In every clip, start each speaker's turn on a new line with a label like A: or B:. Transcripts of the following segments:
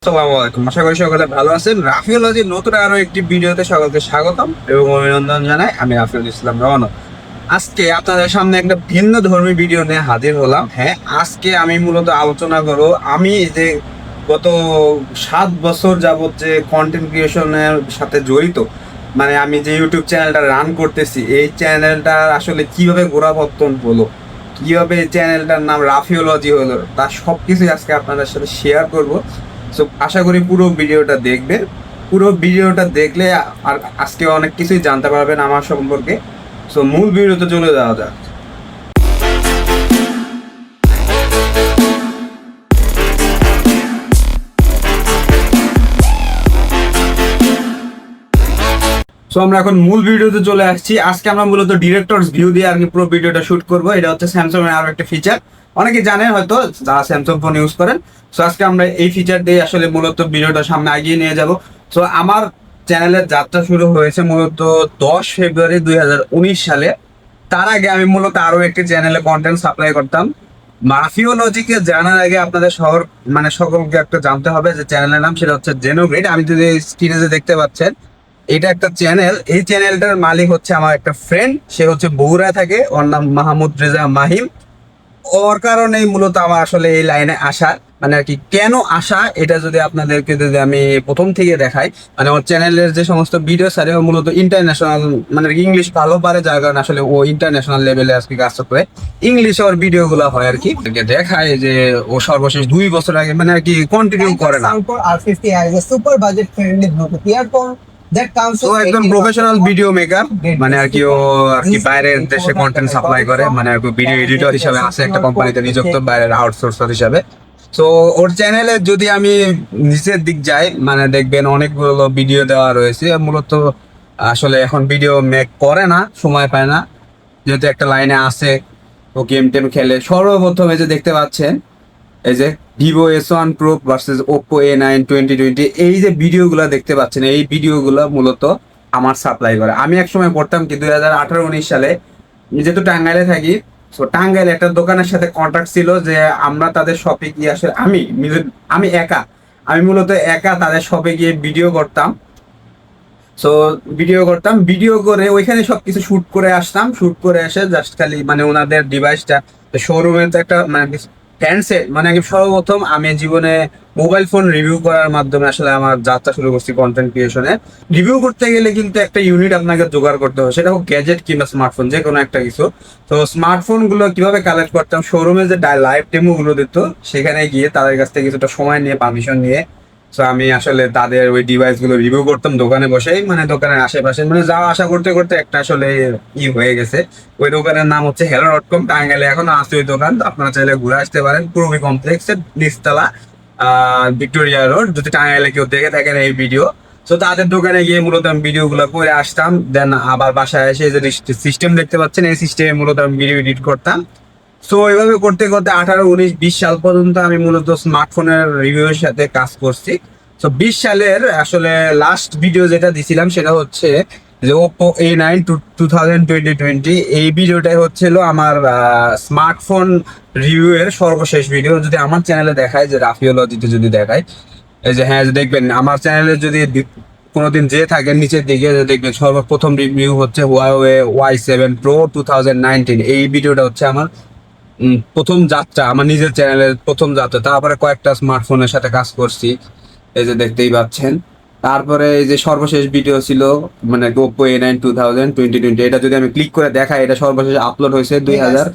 A: আসসালামু আলাইকুম, আশা করি সকলে ভালো আছেন। রাফিওলজির নতুন আরো একটি ভিডিওতে সকলকে স্বাগতম এবং অভিনন্দন জানাই। আমি রাফিউল ইসলাম রওনক। আজকে আপনাদের সামনে একটা ভিন্ন ধর্মী ভিডিও নিয়ে হাজির হলাম। হ্যাঁ, আজকে আমি মূলত আলোচনা করব আমি যে গত 7 বছর যাবত যে কন্টেন্ট ক্রিয়েশনের সাথে জড়িত, মানে আমি যে ইউটিউব চ্যানেলটা রান করতেছি, এই চ্যানেলটা আসলে কিভাবে গোড়াপত্তন হলো, কিভাবে এই চ্যানেলটার নাম রাফিওলজি হলো, তার সবকিছু আজকে আপনাদের সাথে শেয়ার করব। সো আশা করি পুরো ভিডিওটা দেখবেন। পুরো ভিডিওটা দেখলে আর আজকে অনেক কিছুই জানতে পারবেন আমার সম্পর্কে। সো মূল ভিডিওতে চলে যাওয়া যাক। সো আমরা এখন মূল ভিডিওতে চলে আসছি। আজকে আমরা মূলত ডিরেক্টরস ভিউ দিয়ে আর কি পুরো ভিডিওটা শুট করব। এটা হচ্ছে স্যামসাং এর আরো একটা ফিচার, অনেকে জানেন হয়তো যারা স্যামসাং ফোন ইউজ করেন। সো আজকে আমরা এই ফিচার দিয়ে আসলে মূলত ভিডিওটা সামনে এগিয়ে নিয়ে যাব। সো আমার চ্যানেলের যাত্রা শুরু হয়েছে মূলত 10 ফেব্রুয়ারি 2019 সালে। তার আগে আমি মূলত আরো একটি চ্যানেলে কন্টেন্ট সাপ্লাই করতাম। মাফিওলজিকে জানার আগে আপনাদের শহর মানে সকলকে একটা জানতে হবে যে চ্যানেলের নাম, সেটা হচ্ছে জেনোগ্রিড। আমি যদি স্ক্রিনে যে দেখতে পাচ্ছেন, এটা একটা চ্যানেল। এই চ্যানেলটার মালিক হচ্ছে আমার একটা ফ্রেন্ড, সে হচ্ছে বগুড়ায় থাকে, ওর নাম মাহমুদ রেজা মাহিম। ওর কারণেই মূলত আমার আসলে এই লাইনে আসা, মানে আর কি কেন আসা, এটা যদি আপনাদেরকে যদি আমি প্রথম থেকে দেখাই, মানে ওর চ্যানেলের যে সমস্ত ভিডিও সারে ও মূলত ইন্টারন্যাশনাল, মানে ইংলিশ ভালো পারে, যার কারণে আসলে ও ইন্টারন্যাশনাল লেভেলে আজকে কাজ করে। ইংলিশে ওর ভিডিও গুলো হয় আর কি, দেখায় যে ও সর্বশেষ 2 বছর আগে মানে আর কি কন্টিনিউ করে না।
B: Super budget friendly Bluetooth earphone that comes
A: তো
B: with
A: একজন
B: 80
A: প্রফেশনাল ভিডিও মেকার, মানে আর কি ও আর কি বাইরের দেশে কন্টেন্ট সাপ্লাই করে, মানে আর কি ভিডিও এডিটর হিসাবে আছে একটা কোম্পানিতে নিযুক্ত, বাইরের আউটসোর্সার হিসাবে। তো ওর চ্যানেলে যদি আমি নিচের দিক যাই, মানে দেখবেন অনেকগুলো ভিডিও দেওয়া রয়েছে। মূলত আসলে এখন ভিডিও মেক করে না, সময় পায় না, যেহেতু একটা লাইনে আছে ও গেম টেম খেলে। সর্বপ্রথম এই যে দেখতে পাচ্ছেন, এই যে Vivo S1 pro versus Oppo A9 2020, এই যে ভিডিওগুলো দেখতে পাচ্ছেন, এই ভিডিওগুলো মূলত আমার সাপ্লাই করে। আমি একসময় করতাম কি 2018-19 সালে, যেহেতু টাঙ্গাইলে থাকি, তো টাঙ্গাইলে একটা দোকানের সাথে কন্ট্যাক্ট ছিল যে আমরা তাদের শপে গিয়ে আসলে আমি আমি মূলত একা তাদের শপে গিয়ে ভিডিও করতাম। সো ভিডিও করে ওইখানে সবকিছু শুট করে আসতাম। শুট করে এসে জাস্ট খালি মানে ওনাদের ডিভাইসটা শোরুমে তো একটা মানে হ্যান্ডসেট, মানে কি সর্বপ্রথম আমি জীবনে মোবাইল ফোন রিভিউ করার মাধ্যমে আসলে আমার যাত্রা শুরু করছি কন্টেন্ট ক্রিয়েশনে। রিভিউ করতে গেলে কিন্তু একটা ইউনিট আপনাকে জোগাড় করতে হবে, সেটা হোক গ্যাজেট কিংবা স্মার্টফোন, যে কোনো একটা কিছু। তো স্মার্টফোন গুলো কিভাবে কালেক্ট করতাম, শোরুমে যে লাইভ ডেমো গুলো দিত, সেখানে গিয়ে তাদের কাছ থেকে কিছুটা সময় নিয়ে পারমিশন নিয়ে তো আমি আসলে তাদের ওই ডিভাইস গুলো রিভিউ করতাম দোকানে বসেই, মানে দোকানের আশেপাশে, মানে যাওয়া আসা করতে করতে একটা আসলে হয়ে গেছে। ওই দোকানের নাম হচ্ছে hello.com। টাঙ্গাইলে এখনো আছে ওই দোকান, তো আপনারা চাইলে ঘুরে আসতে পারেন। পূর্বী কমপ্লেক্সের নিচতলা, ভিক্টোরিয়া রোড, যদি টাঙ্গাইলে কেউ দেখে থাকেন এই ভিডিও। তো তাদের দোকানে গিয়ে মূলত আমি ভিডিও গুলো করে আসতাম, দেন আবার বাসায় এসে যে সিস্টেম দেখতে পাচ্ছেন, এই সিস্টেমে মূলত আমি ভিডিও এডিট করতাম। সো এইভাবে করতে করতে 18-19-20 সাল পর্যন্ত আমি মূলত স্মার্টফোনের রিভিউয়ের সাথে কাজ করছি। তো 20 সালের আসলে লাস্ট ভিডিও যেটা দিছিলাম সেটা হচ্ছে যে ওপো A9 2020। এই ভিডিওটাই হচ্ছিল আমার স্মার্টফোন রিভিউয়ের সর্বশেষ ভিডিও। যদি আমার চ্যানেলে দেখায়, যে রাফিওলজিতে যদি দেখায়, এই যে হ্যাঁ দেখবেন আমার চ্যানেলে যদি কোনোদিন যে থাকেন নিচের দিকে দেখবেন সর্বপ্রথম রিভিউ হচ্ছে Huawei Y7 Pro 2019। এই ভিডিওটা হচ্ছে আমার প্রথম যাত্রা, আমার নিজের চ্যানেলের প্রথম যাত্রা। তারপরে কয়েকটা স্মার্টফোনের সাথে কাজ করছি, এই যে দেখতেই পাচ্ছেন। তারপরে এই যে সর্বশেষ ভিডিও ছিল মানে ওপো A9 2020। এটা যদি আমি ক্লিক করে দেখাই, এটা সর্বশেষ আপলোড হয়েছে 2000।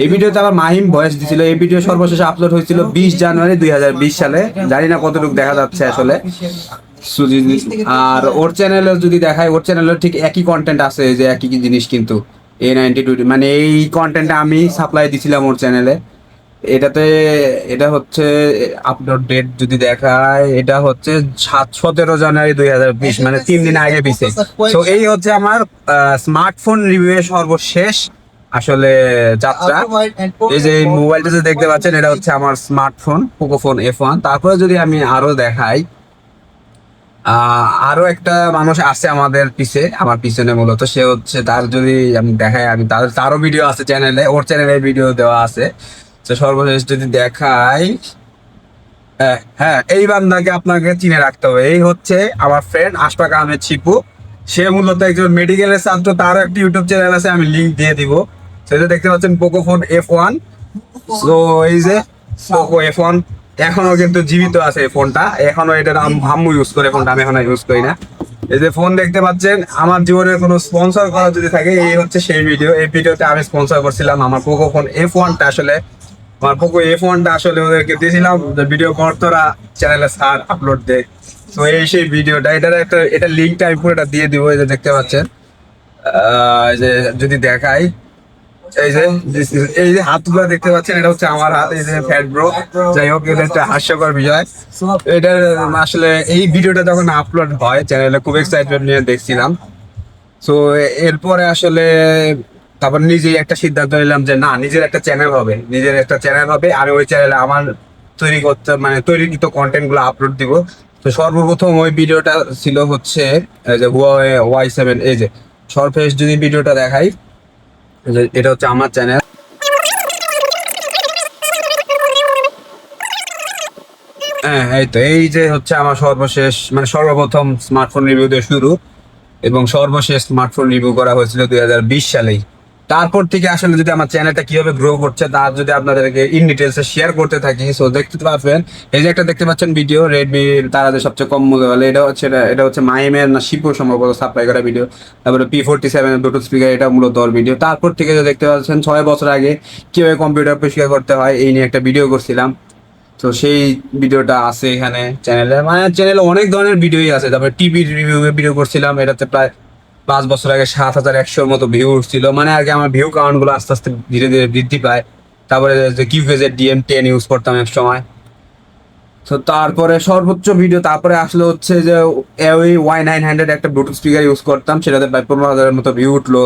A: এই ভিডিওতে আবার মাহিম ভয়েস দিছিল। এই ভিডিও সর্বশেষ আপলোড হয়েছিল 20 জানুয়ারি 2020 সালে। জানি না কতটুকু দেখা যাচ্ছে আসলে। আর ওর চ্যানেলে যদি দেখাই, ওর চ্যানেলে ঠিক একই কন্টেন্ট আছে, যে একই জিনিস, কিন্তু A92, মানে এই কন্টেন্টটা আমি সাপ্লাই দিছিলাম ওর চ্যানেলে। এটা হচ্ছে আপলোড ডেট যদি দেখায়, এটা হচ্ছে 17 জানুয়ারি 2020, মানে 3 দিন আগে পিছে। তো এই হচ্ছে আমার স্মার্টফোন রিভিউয়ের সর্বশেষ আসলে যাত্রা। এই যে এই মোবাইলটা যে দেখতে পাচ্ছেন, এটা হচ্ছে আমার স্মার্টফোন পোকোফোন F1। তারপরে যদি আমি আরো দেখাই, আরো একটা মানুষ আছে আমার পিছনে মূলত, সে হচ্ছে তার যদি আমি দেখাই, আমি তারও ভিডিও আছে চ্যানেলে, ওর চ্যানেলে ভিডিও দেওয়া আছে। তো সর্বশেষ যদি দেখাই, হ্যাঁ হ্যাঁ, এই বান্দাকে আপনাকে চিনে রাখতে হবে। এই হচ্ছে আমার ফ্রেন্ড আশফাক আহমেদ শিপু। সে মূলত একজন মেডিকেলের ছাত্র, তারও একটি ইউটিউব চ্যানেল আছে, আমি লিংক দিয়ে দিব। সেটা দেখতে পাচ্ছেন পোকোফোন F1। তো এই যে পোকো F1 এখনো কিন্তু জীবিত আছে এই ফোনটা, এখনো এটার আম্মু ইউজ করে ফোনটা, আমি এখন ইউজ করি না। এই যে ফোন দেখতে পাচ্ছেন, আমার জীবনের কোনো স্পন্সর করা যদি থাকে এই হচ্ছে সেই ভিডিও। এই ভিডিওতে আমি স্পন্সর করছিলাম আমার পোকো ফোন F1টা। আসলে আমার পোকো F1টা আসলে ওদেরকে দিয়েছিলাম ভিডিও কর তোরা চ্যানেলে সার আপলোড দে। তো এই সেই ভিডিওটা, এটা লিঙ্কটা আমি পুরোটা দিয়ে দিব। এই যে দেখতে পাচ্ছেন, এই যে যদি দেখাই, এই যে এই যে হাতগুলো দেখতে পাচ্ছেন, এটা হচ্ছে আমার হাত। এই যে ফ্যাট ব্রো, যাই হোক এটা একটা হাস্যকর বিষয়। এটা আসলে এই ভিডিওটা যখন আপলোড হয় চ্যানেলে খুব এক্সাইটমেন্ট নিয়ে দেখছিলাম। তো এরপরে আসলে তারপর নিজেই একটা সিদ্ধান্ত নিলাম যে না, নিজের একটা চ্যানেল হবে, নিজের একটা চ্যানেল হবে। আমি ওই চ্যানেলে আমার তৈরিকৃত কন্টেন্ট গুলো আপলোড দিব। তো সর্বপ্রথম ওই ভিডিওটা ছিল হচ্ছে এই যে হুয়াওয়ে Y7। এই যে সরফেস যদি ভিডিওটা দেখাই, যে এটা হচ্ছে আমার চ্যানেল। হ্যাঁ, এই তো এই যে হচ্ছে আমার সর্বশেষ মানে সর্বপ্রথম স্মার্টফোন রিভিউ দিয়ে শুরু, এবং সর্বশেষ স্মার্টফোন রিভিউ করা হয়েছিল 2020 সালেই। তারপর থেকে আসলে যদি আমার চ্যানেলটা কিভাবে গ্রো করছে তার যদি আপনাদেরকে ইন ডিটেলসে শেয়ার করতে থাকি, সো দেখতে পাবেন। এই যে একটা দেখতে পাচ্ছেন ভিডিও, রেডমি তারাদের সবচেয়ে কম মূল্য বলে, এটা হচ্ছে মাইমের না শিপু সম্ভবত সাপ্লাই করা ভিডিও। তারপরে P47 ব্লুটুথ স্পিকার, এটা মূলত ওর ভিডিও। তারপর থেকে যে দেখতে পাচ্ছেন 6 বছর আগে কিভাবে কম্পিউটার পরিষ্কার করতে হয় এই নিয়ে একটা ভিডিও করছিলাম। তো সেই ভিডিওটা আছে এখানে চ্যানেলে, মানে চ্যানেলে অনেক ধরনের ভিডিওই আছে। তারপরে টিভি রিভিউ ভিডিও করছিলাম, এটাতে প্রায় 5 বছর আগে 7100-র মতো ভিউ উঠছিল। মানে আগে আমার ভিউ কাউন্ট গুলো আস্তে আস্তে ধীরে ধীরে বৃদ্ধি পায়। তারপরে যে কিউফেজের DM10 ইউজ করতাম এক সময়। তো তারপরে সর্বোচ্চ ভিডিও তারপরে আসলে হচ্ছে যে ওই Y900 একটা ব্লুটুথ স্পিকার ইউজ করতাম, সেটাতে প্রায় 15,000-এর মতো ভিউ উঠলো।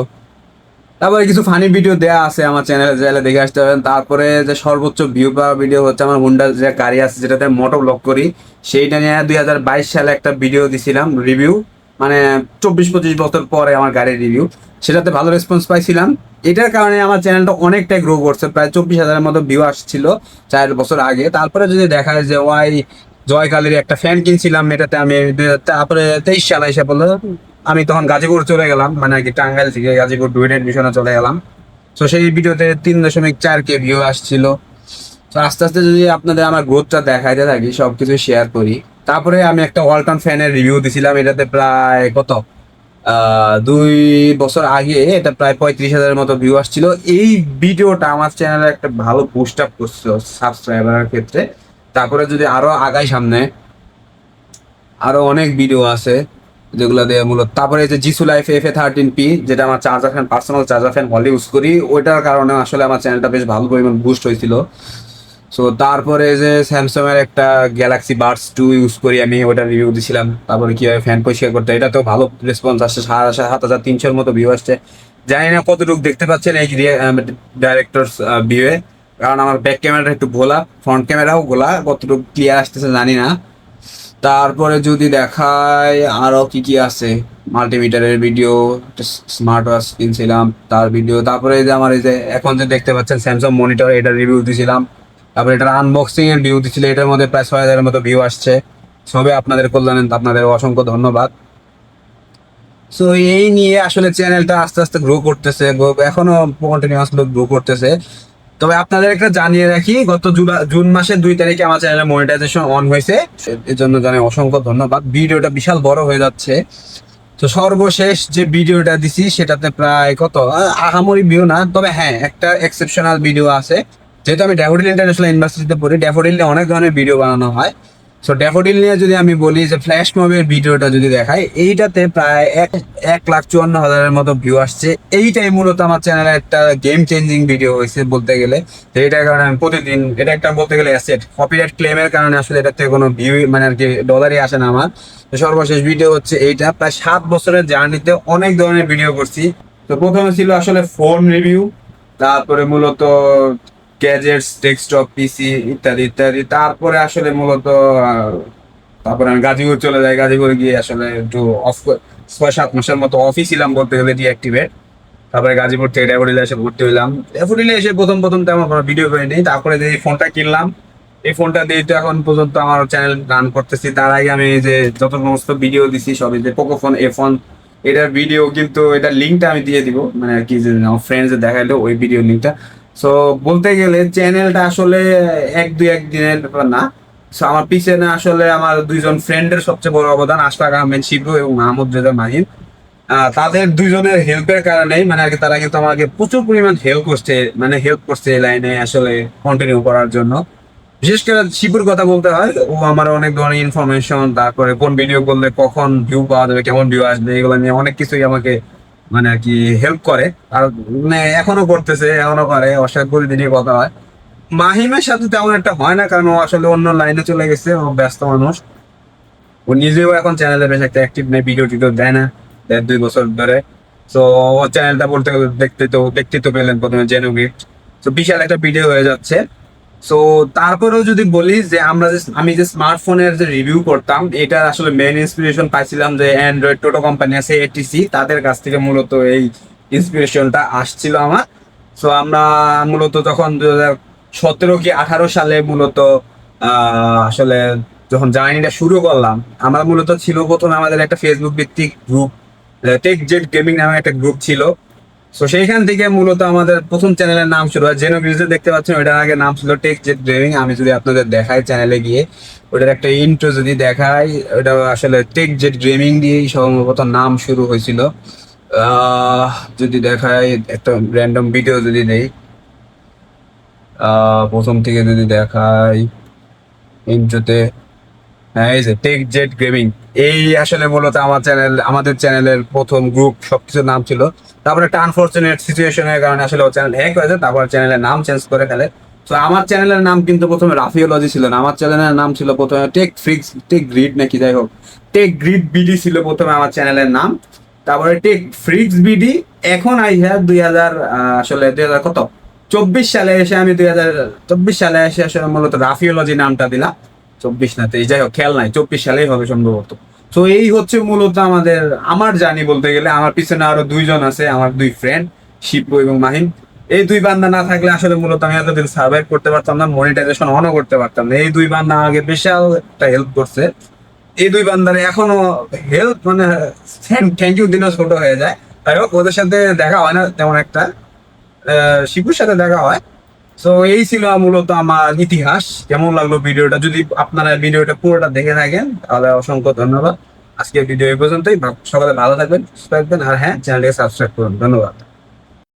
A: তারপরে কিছু ফানি ভিডিও দেয়া আছে আমার চ্যানেলে, চাইলে দেখে আসতে পারেন। তারপরে যে সর্বোচ্চ ভিউ পাওয়া ভিডিও হচ্ছে আমার হুন্ডা যে গাড়ি আছে যেটাতে মোটো ব্লগ করি, সেইটা নিয়ে 2022 সালে একটা ভিডিও দিছিলাম রিভিউ, মানে 24-25 বছর পরে আমার গাড়ির রিভিউ। সেটাতে ভালো রেসপন্স পাইছিলাম। এটার কারণে আমার চ্যানেলটা অনেকটাই গ্রো করছে, প্রায় 24,000-এর মতো ভিউ আসছিল 4 বছর আগে। তারপরে যদি দেখা যায় যে জয়কালীর একটা ফ্যান কিনছিলাম, এটাতে আমি তারপরে 23 সালে এসে বললো, আমি তখন গাজীপুর চলে গেলাম, মানে আর কি টাঙ্গাইল থেকে গাজীপুর ডুয়েট এডমিশনে চলে গেলাম। তো সেই ভিডিওতে 3.4K ভিউ আসছিল। তো আস্তে আস্তে যদি আপনাদের আমার গ্রোথটা দেখাইতে থাকি, সবকিছু শেয়ার করি। তারপরে আমি একটা ওয়ালটন ফ্যানের রিভিউ দিছিলাম, এটাতে প্রায় কত 2 বছর আগে এটা প্রায় 35,000-এর মতো ভিউ আসছিল। এই ভিডিওটা আমার চ্যানেলে একটা ভালো বুস্ট আপ করছিল সাবস্ক্রাইবারের ক্ষেত্রে। তারপরে যদি আরো আগাই সামনে, আরো অনেক ভিডিও আছে যেগুলো দিয়ে মূলত। তারপরে এই যে জিসু লাইফ FA13P, যেটা আমার charger fan, personal charger fan হলে ইউজ করি, ওইটার কারণে আসলে আমার চ্যানেলটা বেশ ভালো পরিমাণ বুস্ট হয়েছিল। সো তারপরে যে স্যামসাং এর একটা গ্যালাক্সি বাডস 2 ইউজ করি আমি, ওটা রিভিউ দিছিলাম। তারপরে কিভাবে ফ্যান পরিষ্কার করতে, এটা তো ভালো রেসপন্স আসছে, 7,300-এর মতো ভিউ আসছে। জানি না কতটুকু দেখতে পাচ্ছেন এই ডাইরেক্টরস ভিউয়ে, কারণ আমার ব্যাক ক্যামেরাটা একটু ঘোলা, ফ্রন্ট ক্যামেরাও ঘোলা, কতটুকু ক্লিয়ার আসতেছে জানি না। তারপরে যদি দেখায় আরো কি কি আছে, মাল্টিমিটারের ভিডিও, স্মার্ট ওয়াচ কিনছিলাম তার ভিডিও। তারপরে এই যে আমার এই যে এখন যে দেখতে পাচ্ছেন স্যামসাং মনিটর, এটা রিভিউ দিছিলাম। তারপরে এটার আনবক্সিং এর ভিউ দিছিল, এটার মধ্যে প্রায় 6,000-এর মতো ভিউ আসছে। সবে আপনাদের কল্যাণে আপনাদের অসংখ্য ধন্যবাদ। সো এই নিয়ে আসলে চ্যানেলটা আস্তে আস্তে গ্রো করতেছে, এখনো কন্টিনিউয়াসলি গ্রো করতেছে। তবে আপনাদের একটা জানিয়ে রাখি, গত জুন মাসের 2 তারিখে আমার চ্যানেলে মনিটাইজেশন অন হয়েছে, এর জন্য জানাই অসংখ্য ধন্যবাদ। ভিডিওটা বিশাল বড় হয়ে যাচ্ছে। তো সর্বশেষ যে ভিডিওটা দিছি সেটাতে প্রায় কত আহামরি ভিউ না, তবে হ্যাঁ একটা এক্সেপশনাল ভিডিও আছে। যেহেতু আমি ড্যাফোডিল ইন্টারন্যাশনাল ইউনিভার্সিটিতে পড়ি, ড্যাফোডিল নিয়ে অনেক ধরনের ভিডিও বানানো হয়। সো ড্যাফোডিল নিয়ে যদি আমি বলি যে ফ্ল্যাশ মবের ভিডিওটা যদি দেখাই, এইটাতে প্রায় 1,54,000-এর মতো ভিউ আসছে। এইটাই মূলত আমার চ্যানেলে একটা গেম চেঞ্জিং ভিডিও হয়েছে বলতে গেলে। তো এইটার কারণে আমি প্রতিদিন, এটা একটা বলতে গেলে অ্যাসেট, কপিরাইট ক্লেমের কারণে আসলে এটার থেকে কোনো ভিউ মানে আর কি ডলারই আসে না আমার। তো সর্বশেষ ভিডিও হচ্ছে এইটা, প্রায় 7 বছরের জার্নিতে অনেক ধরনের ভিডিও করছি। তো প্রথমে ছিল আসলে ফোন রিভিউ, তারপরে মূলত গ্যাজেটস, ডেস্কটপ, পিসি ইত্যাদি ইত্যাদি। তারপরে আসলে মূলত তারপরে আমি গাজীপুর চলে যাই, গাজীপুরে গিয়ে আসলে একটু 6-7 মাসের মতো অফিস ছিলাম বলতে গেলে, ডিঅ্যাক্টিভেট। তারপরে গাজীপুর থেকে ড্যাফোডিলে এসে ভর্তি হইলাম। ড্যাফোডিলে এসে প্রথম প্রথম তেমন কোনো ভিডিও করিনি। তারপরে যে ফোনটা কিনলাম, এই ফোনটা দিয়ে তো এখন পর্যন্ত আমার চ্যানেল রান করতেছি। তার আগে আমি যে যত সমস্ত ভিডিও দিছি সবই যে পোকো ফোন এ ফোন, এটার ভিডিও কিন্তু এটার লিঙ্কটা আমি দিয়ে দিব, মানে আর কি যে আমার ফ্রেন্ডস দেখাইলো ওই ভিডিও লিঙ্কটা। সো বলতে গেলে চ্যানেলটা আসলে এক দিনের ব্যাপার না। সো আমার পিছনে আসলে আমার দুইজন ফ্রেন্ডের সবচেয়ে বড় অবদান, আশফাক আহমেদ শিবু এবং মাহমুদ রেজা মাহিন। তাদের দুইজনের হেল্পের কারণেই মানে আর কি তারা কিন্তু আমাকে প্রচুর পরিমাণ হেল্প করছে এই লাইনে আসলে কন্টিনিউ করার জন্য। বিশেষ করে শিপুর কথা বলতে হয়, ও আমার অনেক ধরনের ইনফরমেশন, তারপরে কোন ভিডিও করলে কখন ভিউ পাওয়া যাবে, কেমন ভিউ আসবে, এগুলো নিয়ে অনেক কিছুই আমাকে মানে আর কি হেল্প করে। আর মানে এখনো করতেছে, এখনো করে, ওর সাথে প্রতিদিনই কথা হয়। মাহিমের সাথে তেমন একটা হয় না, কারণ ও আসলে অন্য লাইনে চলে গেছে, ও ব্যস্ত মানুষ। ও নিজেও এখন চ্যানেলে বেশ একটা অ্যাক্টিভ নেই, ভিডিও টিডিও দেয় না 1-2 বছর ধরে। তো ও চ্যানেলটা বলতে গেলে দেখতে তো পেলেন প্রথমে জেনুগিট। তো বিশাল একটা ভিডিও হয়ে যাচ্ছে। সো তারপরেও যদি বলি যে আমি যে স্মার্টফোনের যে রিভিউ করতাম, এটা আসলে মেইন ইন্সপিরেশন পাইছিলাম যে অ্যান্ড্রয়েড টোটো কোম্পানি আছে এটিসি, তাদের কাছ থেকে মূলত এই ইন্সপিরেশনটা আসছিল আমার। সো আমরা মূলত তখন 2017 কি 2018 সালে মূলত আসলে যখন জার্নিটা শুরু করলাম, আমরা মূলত ছিল প্রথমে আমাদের একটা ফেসবুক ভিত্তিক গ্রুপ, টেক জেড গেমিং নামে একটা গ্রুপ ছিল। তো সেইখান থেকে মূলত আমাদের প্রথম চ্যানেলের নাম শুরু হয় জেনোগ্রিজে, দেখতে পাচ্ছেন ওইটার আগে নাম ছিল টেক জেড গেমিং। আমি যদি আপনাদের দেখাই চ্যানেলে গিয়ে ওটার একটা ইন্ট্রো যদি দেখাই, ওটা আসলে টেক জেড গেমিং দিয়েই সম্ভবত নাম শুরু হয়েছিল। আহ যদি দেখাই একটা র্যান্ডম ভিডিও যদি দেই, প্রথম থেকে যদি দেখাই ইন্ট্রোতে, হ্যাঁ এই যে টেক জেট গেমিং, এই আসলে মূলত আমাদের চ্যানেলের প্রথম গ্রুপ, সবকিছুর নাম ছিল। তারপরে একটা আনফরচুনেট সিচুয়েশনের কারণে আসলে ও চ্যানেল হ্যাক হয়েছে, তারপর চ্যানেলের নাম চেঞ্জ করে ফেলে। তো আমার চ্যানেলের নাম কিন্তু প্রথমে রাফিওলজি ছিল না, আমার চ্যানেলের নাম ছিল প্রথমে টেক গ্রিড নাকি যাই হোক, টেক গ্রিড বিডি ছিল প্রথমে আমার চ্যানেলের নাম। তারপরে টেক ফ্রিক্স বিডি। এখন আসলে 2000 কত 24 সালে এসে আমি 2024 সালে এসে আসলে মূলত রাফিওলজি নামটা দিলাম। 24 না 23, যাই হোক খেয়াল নাই, 24 সালেই হবে সম্ভবত। তো এই হচ্ছে মূলত আমার জানি বলতে গেলে। আমার পিছনে আরো দুইজন আছে, আমার দুই ফ্রেন্ড শিপু এবং মাহিম। এই দুই বান্দা না থাকলে আসলে মূলত আমি এতদিন সার্ভাইভ করতে পারতাম না, মনিটাইজেশন অনও করতে পারতাম না। এই দুই বান্দা আমাকে বিশাল একটা হেল্প করছে। এই দুই বান্দারে এখনো হেল্প মানে থ্যাংক ইউ দিনও ছোট হয়ে যায়। যাই হোক, ওদের সাথে দেখা হয় না তেমন একটা, শিপুর সাথে দেখা হয়। তো এই ছিল মূলত আমার ইতিহাস। কেমন লাগলো ভিডিওটা? যদি আপনারা ভিডিওটা পুরোটা দেখে থাকেন তাহলে অসংখ্য ধন্যবাদ। আজকের ভিডিও এই পর্যন্তই। সকালে ভালো থাকবেন, সুস্থ থাকবেন, আর হ্যাঁ চ্যানেলটিকে সাবস্ক্রাইব করুন। ধন্যবাদ।